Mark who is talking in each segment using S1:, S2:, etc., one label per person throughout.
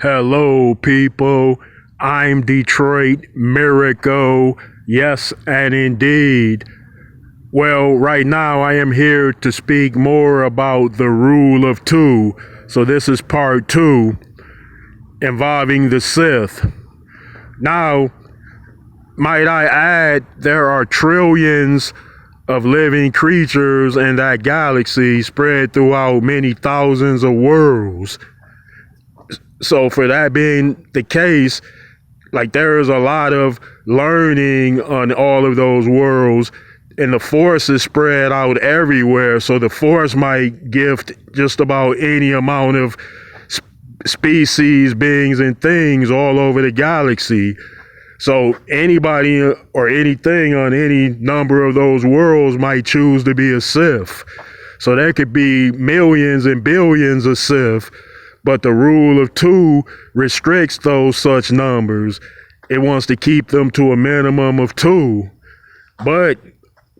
S1: Hello, people. I'm Detroit Miracle. Yes, and indeed. Well, right now I am here to speak more about the rule of two. So, this is part two involving the Sith. Now, might I add, there are trillions of living creatures in that galaxy spread throughout many thousands of worlds. So, for that being the case, like there is a lot of learning on all of those worlds, and the force is spread out everywhere. So the force might gift just about any amount of species, beings, and things all over the galaxy. So anybody or anything on any number of those worlds might choose to be a Sith. So there could be millions and billions of Sith, but the rule of two restricts those such numbers. It wants to keep them to a minimum of two. But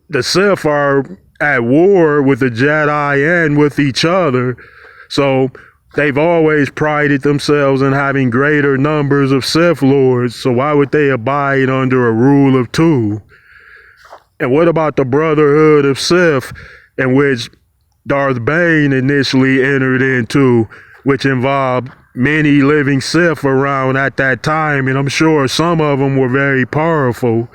S1: the Sith are at war with the Jedi and with each other. So they've always prided themselves in having greater numbers of Sith Lords. So why would they abide under a rule of two? And what about the Brotherhood of Sith, in which Darth Bane initially entered into, which involved many living Sith around at that time, and I'm sure some of them were very powerful.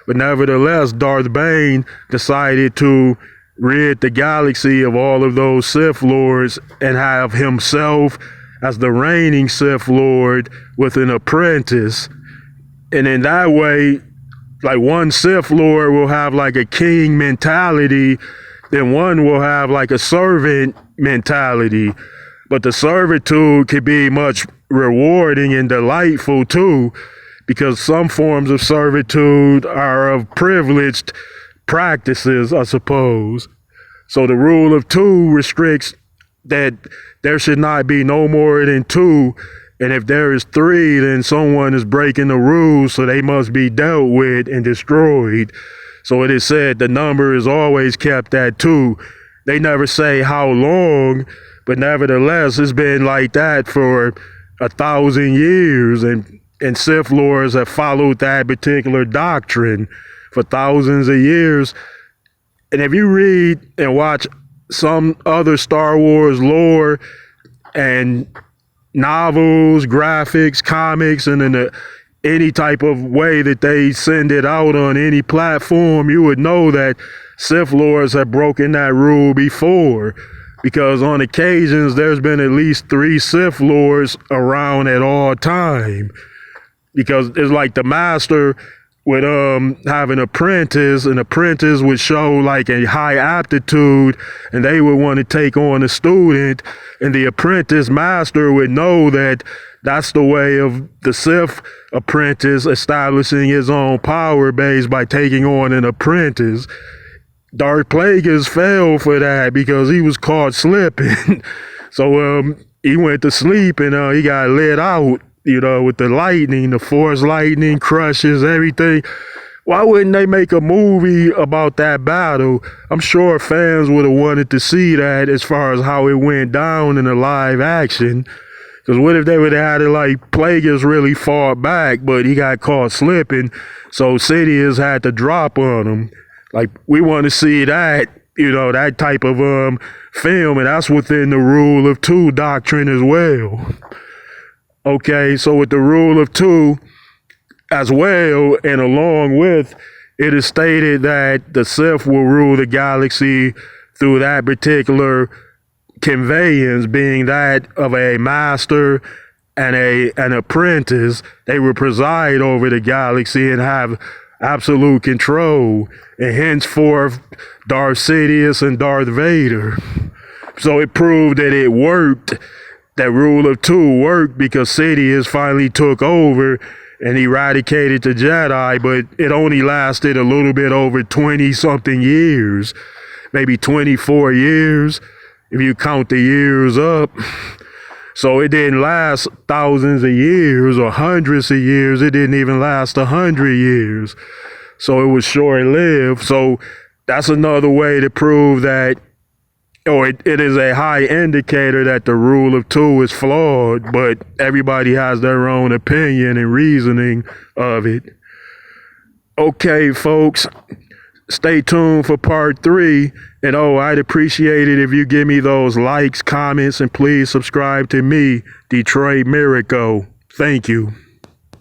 S1: But nevertheless, Darth Bane decided to rid the galaxy of all of those Sith Lords and have himself as the reigning Sith Lord with an apprentice. And in that way, like one Sith Lord will have like a king mentality, then one will have like a servant mentality. But the servitude could be much rewarding and delightful too, because some forms of servitude are of privileged practices, I suppose. So the rule of two restricts that there should not be no more than two. And if there is three, then someone is breaking the rules, so they must be dealt with and destroyed. So it is said the number is always kept at two. They never say how long, but nevertheless, it's been like that for 1,000 years, and Sith Lords have followed that particular doctrine for thousands of years. And if you read and watch some other Star Wars lore and novels, graphics, comics, and in any type of way that they send it out on any platform, you would know that Sith Lords have broken that rule before. Because on occasions, there's been at least 3 Sith Lords around at all time. Because it's like the master would have an apprentice would show like a high aptitude, and they would want to take on a student, and the apprentice master would know that that's the way of the Sith apprentice establishing his own power base by taking on an apprentice. Darth Plagueis fell for that because he was caught slipping. So he went to sleep and he got lit out, with the lightning, the force lightning crushes everything. Why wouldn't they make a movie about that battle? I'm sure fans would have wanted to see that as far as how it went down in the live action. Because what if they would have had it like Plagueis really fought back, but he got caught slipping, so Sidious had to drop on him. Like, we want to see that, that type of film, and that's within the rule of two doctrine as well. Okay, so with the rule of two as well, and along with, it is stated that the Sith will rule the galaxy through that particular conveyance, being that of a master and an apprentice. They will preside over the galaxy and have absolute control, and henceforth Darth Sidious and Darth Vader. So it proved that it worked. That rule of two worked because Sidious finally took over and eradicated the Jedi, but it only lasted a little bit over 20 something years, maybe 24 years if you count the years up. So it didn't last thousands of years or hundreds of years. It didn't even last 100 years. So it was short-lived. So that's another way to prove that or it is a high indicator that the rule of two is flawed, but everybody has their own opinion and reasoning of it. Okay, folks, stay tuned for part 3. And I'd appreciate it if you give me those likes, comments, and please subscribe to me, Detroit Miracle. Thank you.